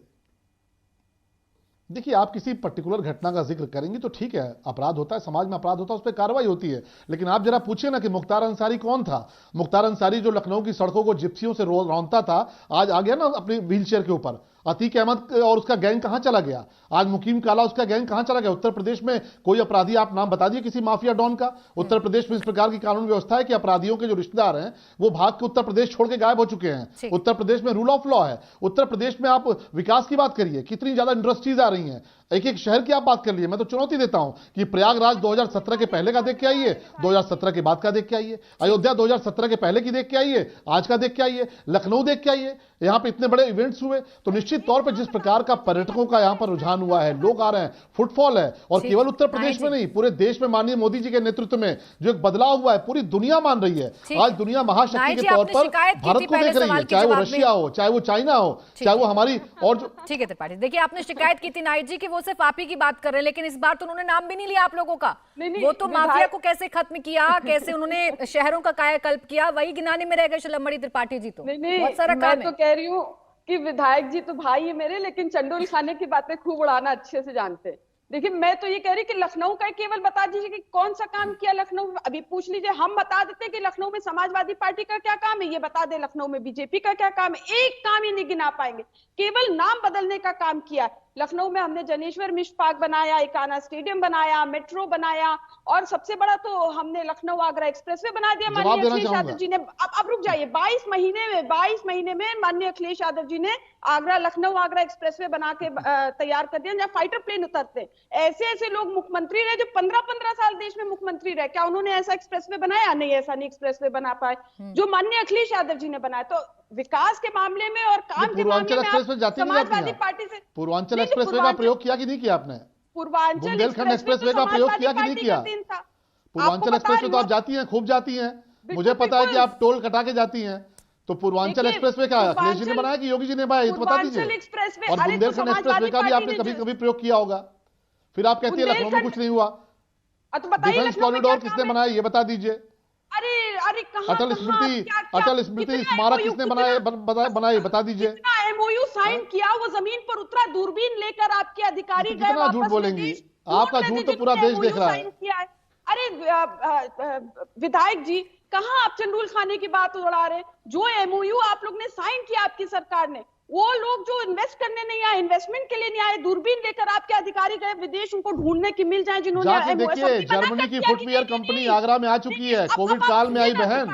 देखिए, आप किसी पर्टिकुलर घटना का जिक्र करेंगे तो ठीक है, अपराध होता है, समाज में अपराध होता है, उस पर कार्रवाई होती है। लेकिन आप जरा पूछिए ना कि मुख्तार अंसारी कौन था। मुख्तार अंसारी जो लखनऊ की सड़कों को जिप्सियों से रौंदता था, आज आ गया ना अपनी व्हीलचेयर के ऊपर। अतीक अहमद और उसका गैंग कहां चला गया? आज मुकीम काला उसका गैंग कहां चला गया? उत्तर प्रदेश में कोई अपराधी आप नाम बता दिए किसी माफिया डॉन का? उत्तर प्रदेश में इस प्रकार की कानून व्यवस्था है कि अपराधियों के जो रिश्तेदार हैं वो भाग के उत्तर प्रदेश छोड़ के गायब हो चुके हैं। उत्तर प्रदेश में रूल ऑफ लॉ है। उत्तर प्रदेश में आप विकास की बात करिए, कितनी ज्यादा इंडस्ट्रीज आ रही हैं, एक एक शहर की आप बात कर लिए। मैं तो चुनौती देता हूं कि प्रयागराज 2017 के पहले का देख के आइए, 2017 के बाद का देख के आइए, अयोध्या 2017 के पहले की देख के आइए, आज का देख के आइए, लखनऊ देख के आइए। यहां पे इतने बड़े इवेंट्स हुए, तो निश्चित तौर पर जिस प्रकार का पर्यटकों का यहां पर रुझान हुआ है, लोग आ रहे हैं, फुटफॉल है, और केवल उत्तर प्रदेश में नहीं, पूरे देश में माननीय मोदी जी के नेतृत्व में जो एक बदलाव हुआ है, पूरी दुनिया मान रही है। आज दुनिया महाशक्ति के तौर पर भारत को देख रही है, चाहे वो रशिया हो, चाहे वो चाइना हो, चाहे वो हमारी और जो। ठीक है त्रिपाठी, देखिए आपने शिकायत की थी नाइट जी की वो सिर्फ आप ही की बात कर रहे हैं, लेकिन इस बार तो उन्होंने नाम भी नहीं लिया आप लोगों का। वो तो माफिया को कैसे खत्म किया, कैसे उन्होंने शहरों का कायाकल्प किया, वही गिनाने में रह गए शिलम्बड़ी त्रिपाठी जी। तो बहुत सारा काम है। मैं तो कह रही हूँ कि विधायक जी तो भाई है मेरे, लेकिन चंडोल खाने की बातें खूब उड़ाना अच्छे से जानते हैं। देखिए, मैं तो ये कह रही कि लखनऊ का केवल बता दीजिए कि कौन सा काम किया लखनऊ में। अभी पूछ लीजिए, हम बता देते कि लखनऊ में समाजवादी पार्टी का क्या काम है, ये बता दे लखनऊ में बीजेपी का क्या काम है, एक काम ही नहीं गिना पाएंगे। केवल नाम बदलने का काम किया। लखनऊ में हमने जनेश्वर मिश्र पार्क बनाया, इकाना स्टेडियम बनाया, मेट्रो बनाया, और सबसे बड़ा तो हमने लखनऊ आगरा एक्सप्रेसवे बना दिया। माननीय अखिलेश यादव जी ने, अब रुक जाइए, 22 महीने में माननीय अखिलेश यादव जी ने लखनऊ आगरा एक्सप्रेसवे बना के तैयार कर दिया, जहाँ फाइटर प्लेन उतरते। ऐसे ऐसे लोग मुख्यमंत्री रहे जो 15-15 साल देश में मुख्यमंत्री रहे, क्या उन्होंने ऐसा एक्सप्रेसवे बनाया? नहीं, ऐसा नहीं एक्सप्रेसवे बना पाए जो माननीय अखिलेश यादव जी ने बनाया। तो विकास के मामले में और काम के मामले में समाजवादी पार्टी से पूर्वांचल एक्सप्रेसवे का प्रयोग किया कि नहीं किया आपने? बुंदेलखंड एक्सप्रेसवे का प्रयोग किया कि नहीं किया? पूर्वांचल एक्सप्रेसवे तो आप जाती हैं, खूब जाती हैं, मुझे पता है कि आप टोल कटा के जाती हैं। तो पूर्वांचल एक्सप्रेसवे का अखिलेश जी ने बनाया कि योगी जी ने बनाया, तो बता दीजिए। और बुंदेलखंड एक्सप्रेसवे का भी आपने कभी कभी प्रयोग किया होगा। फिर आप कहती है लखनऊ में कुछ नहीं हुआ। डिफेंस कॉरिडोर किसने बनाया ये बता दीजिए। अरे अटल स्मृति स्मारक किसने बनाए बता दीजिए। एमओयू साइन किया, वो जमीन पर उतरा, दूरबीन लेकर आपके अधिकारी गए, कितना झूठ बोलेंगी आपका झूठ तो पूरा देश देख रहा है। अरे विधायक जी, कहां आप चंडूल खाने की बात उड़ा रहे हैं? जो एमओयू आप लोग ने साइन किया आपकी सरकार ने, वो लोग जो इन्वेस्ट करने नहीं आए, इन्वेस्टमेंट के लिए नहीं आए, दूरबीन लेकर आपके अधिकारी गए विदेश, उनको ढूंढने की मिल जाए जिन्होंने। देखिए, जर्मनी की फुटवियर कंपनी आगरा में आ चुकी है, कोविड काल में आई बहन।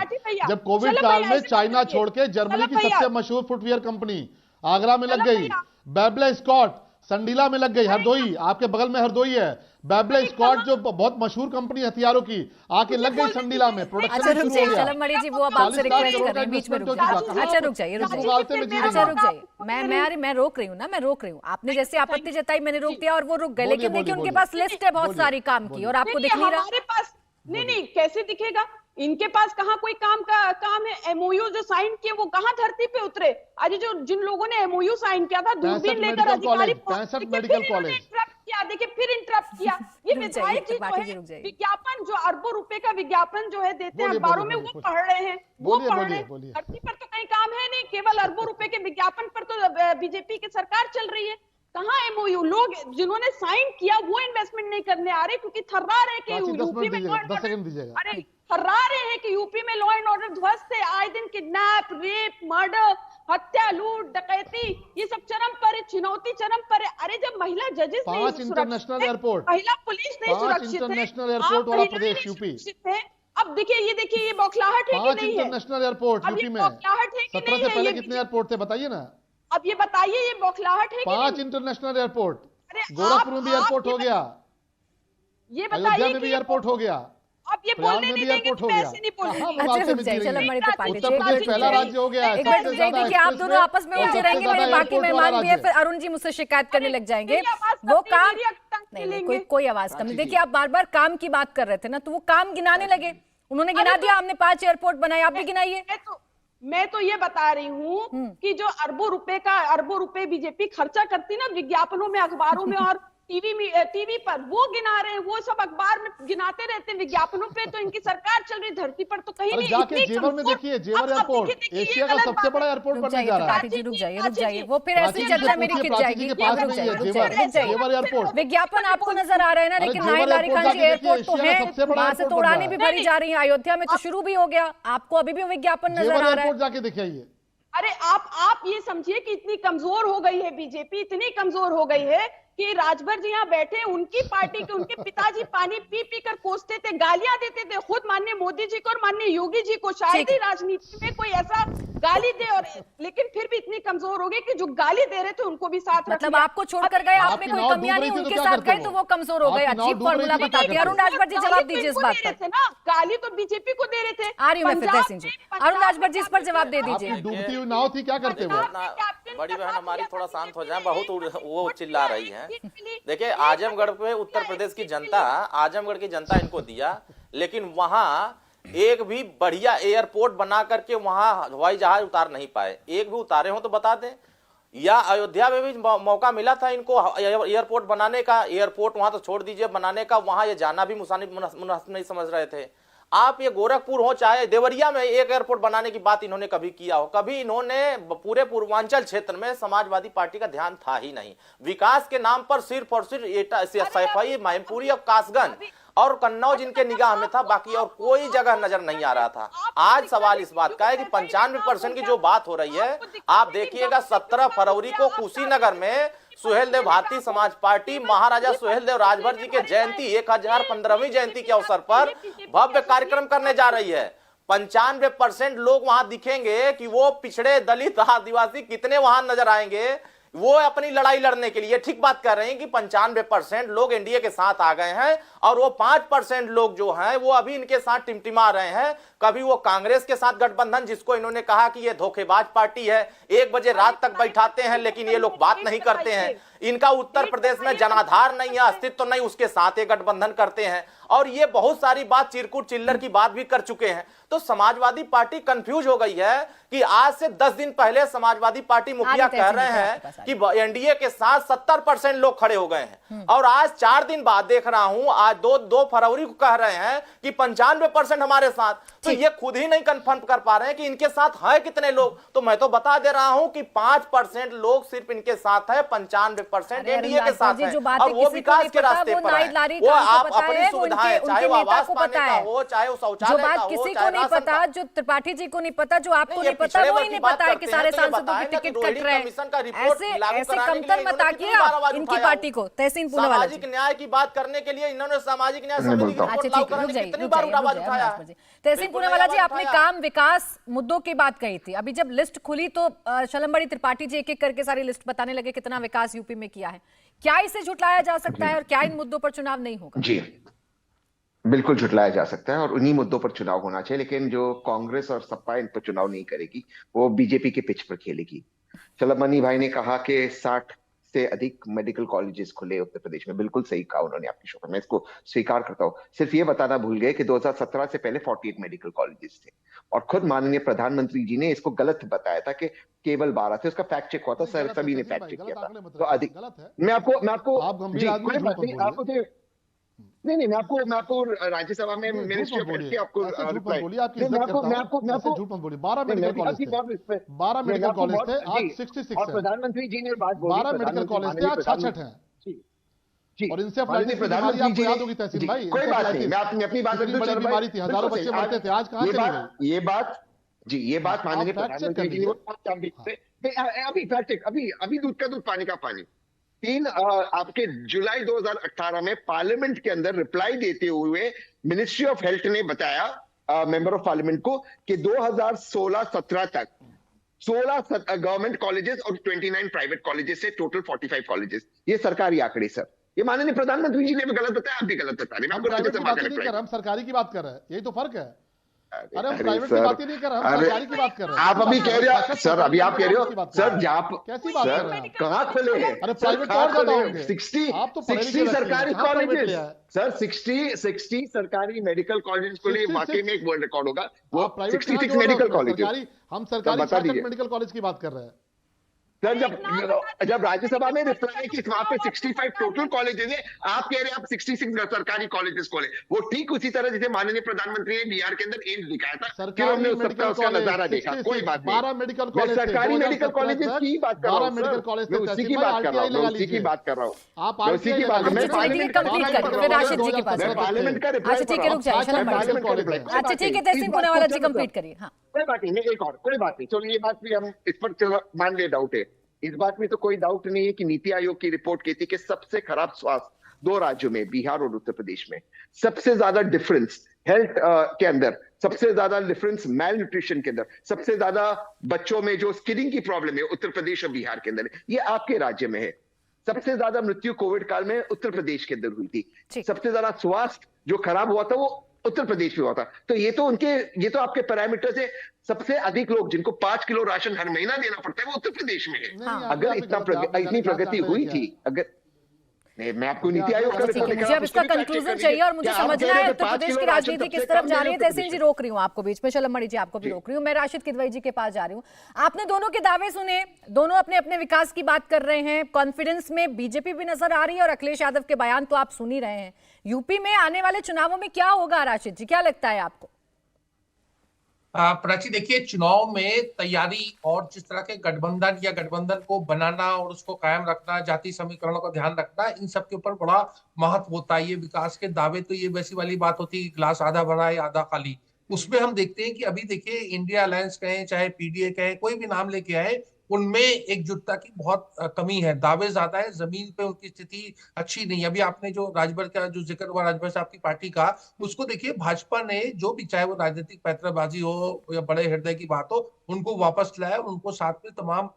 जब कोविड काल में चाइना छोड़ के जर्मनी की सबसे मशहूर फुटवियर कंपनी आगरा में लग गई। बैबले स्कॉट संडीला में लग गई, हरदोई आपके बगल में हरदोई है। बैबले स्कॉट जो बहुत मशहूर कंपनी हथियारों की, आके लग गई संडीला में, प्रोडक्शन शुरू हो गया। शिलम्बड़ी जी, वो अब आपसे रिक्वेस्ट कर रहे हैं, बीच में रुक जाइए। अच्छा रुक जाइए, मैं रोक रही हूँ ना, मैं रोक रही हूँ। आपने जैसे आपत्ति जताई मैंने रोक दिया और वो रुक गए, लेकिन देखिए उनके पास लिस्ट है बहुत सारी काम की और आपको दिख नहीं रहा। हमारे पास नहीं, कैसे दिखेगा? इनके पास कहाँ कोई काम है? एमओयू जो साइन किए वो कहाँ धरती पे उतरे? आज जो जिन लोगों ने एमओयू साइन किया था, दूरबीन लेकर अधिकारी 65 मेडिकल कॉलेज देखिए फिर इंटरप्ट किया। ये विधायक जी है, विज्ञापन जो अरबों रुपए का विज्ञापन जो है देते हैं अखबारों में, वो पढ़ रहे हैं, वो पढ़ रहे हैं। धरती पर तो कहीं काम है नहीं, केवल अरबों रुपए के विज्ञापन पर तो बीजेपी की सरकार चल रही है। कहाँ एमओयू? लोग जिन्होंने साइन किया वो इन्वेस्टमेंट नहीं करने आ रहे, क्योंकि थर्रा रहे कि यूपी में थर्रा रहे हैं कि यूपी में लॉ एंड ऑर्डर ध्वस्त है। आए दिन किडनैप, रेप, मर्डर, हत्या, लूट, डकैती, ये सब चरम पर है, चुनौती चरम पर है। अरे जब महिला जजेस नहीं इंटरनेशनल एयरपोर्ट, महिला पुलिस नहीं सुरक्षित है, इंटरनेशनल एयरपोर्ट वाला प्रदेश यूपी। अब देखिए ये बौखलाहट है कि नहीं है? इंटरनेशनल एयरपोर्ट यूपी में 17 से पहले कितने एयरपोर्ट थे बताइए ना। अब ये बताइए, ये बौखलाहट है कि 5 इंटरनेशनल एयरपोर्ट, गोरखपुर में भी एयरपोर्ट हो गया, ये अयोध्या में भी एयरपोर्ट हो गया, अब ये बोलने नहीं देंगे तो मैं ऐसे नहीं बोलूंगी। पहला राज्य हो गया। देखिए आप दोनों आपस में उलझे रहेंगे, मेरे बाकी मेहमान भी है, फिर अरुण जी मुझसे शिकायत करने लग जाएंगे। वो काम नहीं, कोई आवाज कम नहीं। देखिए आप बार बार काम की बात कर रहे थे ना, तो वो काम गिनाने लगे। उन्होंने गिना दिया, हमने 5 एयरपोर्ट बनाए, आप भी गिनाइए। मैं तो ये बता रही हूँ कि जो अरबों रुपए बीजेपी खर्चा करती ना विज्ञापनों में, अखबारों में और टीवी पर वो गिना रहे हैं, वो सब अखबार में गिनाते रहते हैं, विज्ञापनों पे तो इनकी सरकार चल रही, धरती पर तो कहीं अरे नहीं। जाके इतनी जेवर में कमजोर- देखिए, जेवर अब एयरपोर्ट देखिए, ये एशिया का गलत सबसे बात बड़ा है। एयरपोर्ट रुक बनने जाइए जा रहा है। त्रिपाठी जी, रुक जाइए रुक प्राची जाइए, जी, वो फिर ऐसी प्राची जी, चर्चा मेरी पूछिए खिंच प्राची जी जाएगी। के पास रुक नहीं जाइए है, रुक जेवर जाइए रुक जाइए। जेवर एयरपोर्ट। विज्ञापन आपको नजर आ रहा है ना, अरे लेकिन जेवर नाहिद लारी एयरपोर्ट खान जी जाके एयरपोर्ट देखिए, तो एशिया का है, सबसे बड़ा वहां से एयरपोर्ट तो बन रहा उड़ानें है। भी भरी जा रही हैं, अयोध्या में तो शुरू भी हो गया, आपको अभी भी विज्ञापन नजर जेवर आ रहा है। एयरपोर्ट जाके दिखाइए। अरे आप ये समझिए कि इतनी कमजोर हो गई है बीजेपी, इतनी कमजोर हो गई है कि राजभर जी यहाँ बैठे, उनकी पार्टी के उनके पिताजी पानी पी पी कर कोसते थे, गालियां देते थे, खुद माननीय मोदी जी को और माननीय योगी जी को। शायद ही राजनीति में कोई ऐसा गाली दे, और लेकिन फिर भी इतनी कमजोर हो गई कि जो गाली दे रहे थे उनको भी साथ रख मतलब लिया। आपको छोड़कर गए, आप में आपकी कोई नाव कमियां डूब नहीं, रही थी तो उनके क्या साथ करते गए हो? तो वो कमजोर हो गए। आपकी नाव अजीब डूब रही फॉर्मूला थी तो क्या बताते हैं। करते अरुण हो? राजभर जी गाली जवाब तो दीजिए इस इनको बात दे रहे पर। थे ना, गाली तो बीजेपी को दे रहे थे। आ रही हूं मैं फिर पंजाब तहसीन जी। में- अरुण राजभर जी इस पर जवाब दे आपकी दीजिए। डूबती हुई नाव थी, क्या करते वो? बड़ी बहन हमारी थोड़ा शांत हो जाए, बहुत वो चिल्ला रही है। देखिए आजमगढ़ पे उत्तर प्रदेश की जनता, आजमगढ़ की जनता इनको दिया, लेकिन वहां एक भी बढ़िया एयरपोर्ट बना करके वहां हवाई जहाज उतार नहीं पाए। एक भी उतारे हो तो बता दें। या अयोध्या में भी मौका मिला था इनको एयरपोर्ट बनाने का, एयरपोर्ट वहां तो छोड़ दीजिए बनाने का, वहां ये जाना भी मुनासिब नहीं समझ रहे थे। आप ये गोरखपुर हो चाहे देवरिया में एक एयरपोर्ट बनाने की बात इन्होंने कभी किया हो? कभी इन्होंने पूरे पूर्वांचल क्षेत्र में समाजवादी पार्टी का ध्यान था ही नहीं। विकास के नाम पर सिर्फ और सिर्फ सैफई, मैनपुरी और कासगंज और कन्नौज इनके निगाह में था, बाकी और कोई जगह नजर नहीं आ रहा था। आज सवाल इस बात का है कि 95% की जो बात हो रही है, आप देखिएगा 17 फरवरी को कुशीनगर में सुहेल देव भारतीय समाज पार्टी महाराजा सुहेल देव राजभर जी के जयंती 1015वीं जयंती के अवसर पर भव्य कार्यक्रम करने जा रही है। 95% लोग वहां दिखेंगे कि वो पिछड़े दलित आदिवासी कितने वहां नजर आएंगे, वो अपनी लड़ाई लड़ने के लिए। ठीक बात कर रहे हैं कि 95% लोग एनडीए के साथ आ गए हैं और वो 5% लोग जो हैं वो अभी इनके साथ टिमटिमा रहे हैं। कभी वो कांग्रेस के साथ गठबंधन, जिसको इन्होंने कहा कि ये धोखेबाज पार्टी है, 1 बजे रात तक बैठाते हैं, लेकिन ये लोग बात नहीं करते हैं। इनका उत्तर प्रदेश में जनाधार नहीं है, अस्तित्व नहीं, उसके साथ ये गठबंधन करते हैं। और ये बहुत सारी बात चिरकुट चिल्लर की बात भी कर चुके हैं। तो समाजवादी पार्टी कंफ्यूज हो गई है कि आज से 10 दिन पहले समाजवादी पार्टी मुखिया कह रहे हैं कि एनडीए के साथ 70% लोग खड़े हो गए हैं, और आज 4 दिन बाद देख रहा हूं, आज 2 फरवरी को कह रहे हैं कि 95% हमारे साथ। तो ये खुद ही नहीं कंफर्म कर पा रहे हैं कि इनके साथ है कितने लोग। तो मैं तो बता दे रहा हूं कि 5% लोग सिर्फ इनके साथ है, 95% एनडीए के साथ है, और वो विकास के रास्ते पर है। वो आप अपनी सुविधाएं, चाहे वो आवास पाने का हो, चाहे वो शौचालय का हो, किसी को नहीं पता, जो त्रिपाठी जी को नहीं पता, जो आपको नहीं पता, वो ही नहीं पता है कि सारे सांसदों की टिकट कट रहे हैं। ऐसे कमतर मत आकिए इनकी पार्टी को। तहसीन पूनावाला, सामाजिक न्याय की बात करने के लिए इन्होंने सामाजिक न्याय समिति की रिपोर्ट लागू कराने की कितनी बार आवाज उठाया है। तहसीन पूनावाला जी, आपने काम विकास मुद्दों की बात कही थी। अभी जब लिस्ट खुली तो शलमबड़ी त्रिपाठी जी एक एक करके सारी लिस्ट बताने लगे कितना विकास यूपी में किया है। क्या इसे झुटलाया जा सकता है और क्या इन मुद्दों पर चुनाव नहीं होगा? जी बिल्कुल झुटलाया जा सकता है और उन्हीं मुद्दों पर चुनाव होना चाहिए, लेकिन जो कांग्रेस और सपा इन पर चुनाव नहीं करेगी, वो बीजेपी के पिच पर खेलेगी। चलमनी भाई ने कहा कि 60 से अधिक मेडिकल कॉलेजेस खुले उत्तर प्रदेश में, बिल्कुल सही कहा उन्होंने आपकी शो पर, मैं इसको स्वीकार करता हूं। सिर्फ ये बताना भूल गए कि 2017 से पहले 48 मेडिकल कॉलेजेस थे, और खुद माननीय प्रधानमंत्री जी ने इसको गलत बताया था कि केवल 12 थे। उसका फैक्ट चेक हुआ था, सभी ने फैक्ट चेक किया था। तो अधिक मैं आपको जी नहीं, मैं आपको राज्यसभा में मिनिस्ट्री ऑफ हेल्थ की आपको रिप्लाई, बोलिए, आपकी इज्जत करता हूं, ऐसे झूठ मत बोलिए। 12 मेडिकल कॉलेज थे, 12 मेडिकल कॉलेज थे, आज 66 है। प्रधानमंत्री जी ने बात बोली, 12 मेडिकल कॉलेज थे, आज 66 हैं। जी, और इंसेफ्लाइटिस की बीमारी आपको याद होगी तहसीन भाई, कोई बात नहीं, मैं अपनी बात बड़ी बीमारी थी, हजारों बच्चे मरते थे, आज कहां चली गई? ये बात माननीय प्रधानमंत्री जी ने अभी फैक्ट चेक, अभी दूध का दूध पानी का पानी। 3 आपके जुलाई 2018 में पार्लियामेंट के अंदर रिप्लाई देते हुए मिनिस्ट्री ऑफ हेल्थ ने बताया मेंबर ऑफ पार्लियामेंट को कि 2016-17 तक 16 गवर्नमेंट कॉलेजेस और 29 प्राइवेट कॉलेजेस से टोटल 45 कॉलेजेस। ये सरकारी आंकड़े सर, ये माननीय प्रधानमंत्री जी ने भी गलत बताया, आप भी गलत बता रहे हैं। हम सरकारी की बात कर रहे हैं, यही तो फर्क है। अरे हम प्राइवेट की बात ही नहीं कर रहे, हम सरकारी की बात कर रहे हैं। आप अभी कह रहे हो सर, अभी आप कह रहे हो सर, कैसी बात कर रहे हैं? कहाँ खुले हैं? अरे प्राइवेट और ज्यादा होंगे। 60 सरकारी कॉलेजेस सर, 60 सरकारी मेडिकल कॉलेज खुले, वाकई में एक वर्ल्ड रिकॉर्ड होगा। वो 66 मेडिकल कॉलेज, हम सरकारी 66 मेडिकल कॉलेज की बात कर रहे हैं। सर जब राज्यसभा में रिप्लाई की वहां पे 65 टोटल कॉलेजेस है, आप कह रहे हैं आप 66 सरकारी कॉलेजेस खोले। वो ठीक उसी तरह जैसे माननीय प्रधानमंत्री ने बिहार के अंदर एम्स दिखाया था, फिर हमने उस सप्ताह उसका नजारा देखा। कोई बात नहीं, 12 मेडिकल मैं कॉलेज सरकारी मेडिकल कॉलेजेस की बात कर रहा हूँ, मेडिकल कॉलेज मैं उसी की बात कर रहा हूँ, मैं उसी की बात कर रहा हूँ, आप मैं उसी की बात, मैं पार्लियामेंट का रिप्लाई, अच्छा ठीक है, रुक जाइए, अच्छा ठीक है, तहसीन पूनावाला जी कंप्लीट करिए। हाँ, कोई बात नहीं, एक और कोई बात नहीं, चलो ये बात भी हम इस पर चलो मान ले, डाउट है इस बात में, तो कोई डाउट नहीं है कि नीति आयोग की रिपोर्ट कहती है कि सबसे खराब स्वास्थ्य 2 राज्यों में, बिहार और उत्तर प्रदेश में, सबसे ज्यादा डिफरेंस हेल्थ के अंदर, सबसे ज्यादा डिफरेंस मेल न्यूट्रिशन के अंदर, सबसे ज्यादा बच्चों में जो स्किनिंग की प्रॉब्लम है उत्तर प्रदेश और बिहार के अंदर, ये आपके राज्य में है। सबसे ज्यादा मृत्यु कोविड काल में उत्तर प्रदेश के अंदर हुई थी, सबसे ज्यादा स्वास्थ्य जो खराब हुआ था वो उत्तर प्रदेश में हुआ था। तो ये तो आपके पैरामीटर्स है। सबसे अधिक लोग जिनको 5 किलो राशन हर महीना देना पड़ता है वो उत्तर प्रदेश में है। अगर इतनी प्रगति हुई थी, अगर नहीं, मैं आपको नीति आयोग का रिपोर्ट मुझे अब इसका कंक्लूजन चाहिए और मुझे समझना है उत्तर प्रदेश की राजनीति किस तरफ जा रही है। तहसीन जी रोक रही हूँ आपको बीच में, शलम मणि जी आपको भी रोक रही हूँ, मैं राशिद किदवई जी के पास जा रही हूँ। आपने दोनों के दावे सुने, दोनों अपने अपने विकास की बात कर रहे हैं, कॉन्फिडेंस में बीजेपी भी नजर आ रही है और अखिलेश यादव के बयान तो आप सुन ही रहे हैं। यूपी में आने वाले चुनावों में क्या होगा राशिद जी, क्या लगता है आपको? प्राची देखिए, चुनाव में तैयारी और जिस तरह के गठबंधन या गठबंधन को बनाना और उसको कायम रखना, जाति समीकरणों का ध्यान रखना, इन सब के ऊपर बड़ा महत्व होता है। ये विकास के दावे तो ये वैसी वाली बात होती है, गिलास आधा भरा है आधा खाली। उसमें हम देखते हैं कि अभी देखिए इंडिया अलायंस कहें चाहे पीडीए कहें, कोई भी नाम लेके आए, उनमें एकजुटता की बहुत कमी है, दावे ज्यादा है, जमीन पे उनकी स्थिति अच्छी नहीं है। अभी आपने जो राजभर का जो जिक्र हुआ, राजभर साहब की पार्टी का, उसको देखिए भाजपा ने जो भी, चाहे वो राजनीतिक पैंतराबाजी हो या बड़े हृदय की बात हो, उनको वापस लाया, उनको साथ में तमाम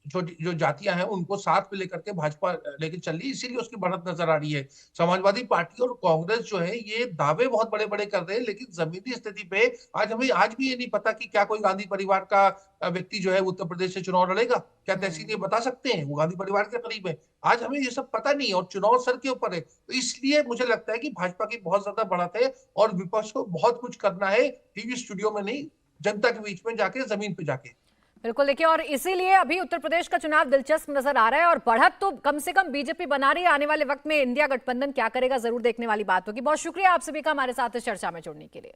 जो जातियां हैं उनको साथ में लेकर के भाजपा लेकर चल रही है, इसीलिए उसकी बढ़त नजर आ रही है। समाजवादी पार्टी और कांग्रेस जो है ये दावे बहुत बड़े बड़े कर रहे हैं, लेकिन जमीनी स्थिति पे आज भी ये नहीं पता कि क्या कोई गांधी परिवार का व्यक्ति जो है उत्तर प्रदेश से चुनाव लड़ेगा। क्या तहसीन ये बता सकते हैं? वो गांधी परिवार के करीब है, आज हमें ये सब पता नहीं है और चुनाव सर के ऊपर है। तो इसलिए मुझे लगता है कि भाजपा की बहुत ज्यादा बढ़त है और विपक्ष को बहुत कुछ करना है, टीवी स्टूडियो में नहीं, जनता के बीच में जाके, जमीन पे जाके। बिल्कुल, देखिए, और इसीलिए अभी उत्तर प्रदेश का चुनाव दिलचस्प नजर आ रहा है और बढ़त तो कम से कम बीजेपी बना रही है। आने वाले वक्त में इंडिया गठबंधन क्या करेगा, जरूर देखने वाली बात होगी। बहुत शुक्रिया आप सभी का हमारे साथ इस चर्चा में जुड़ने के लिए।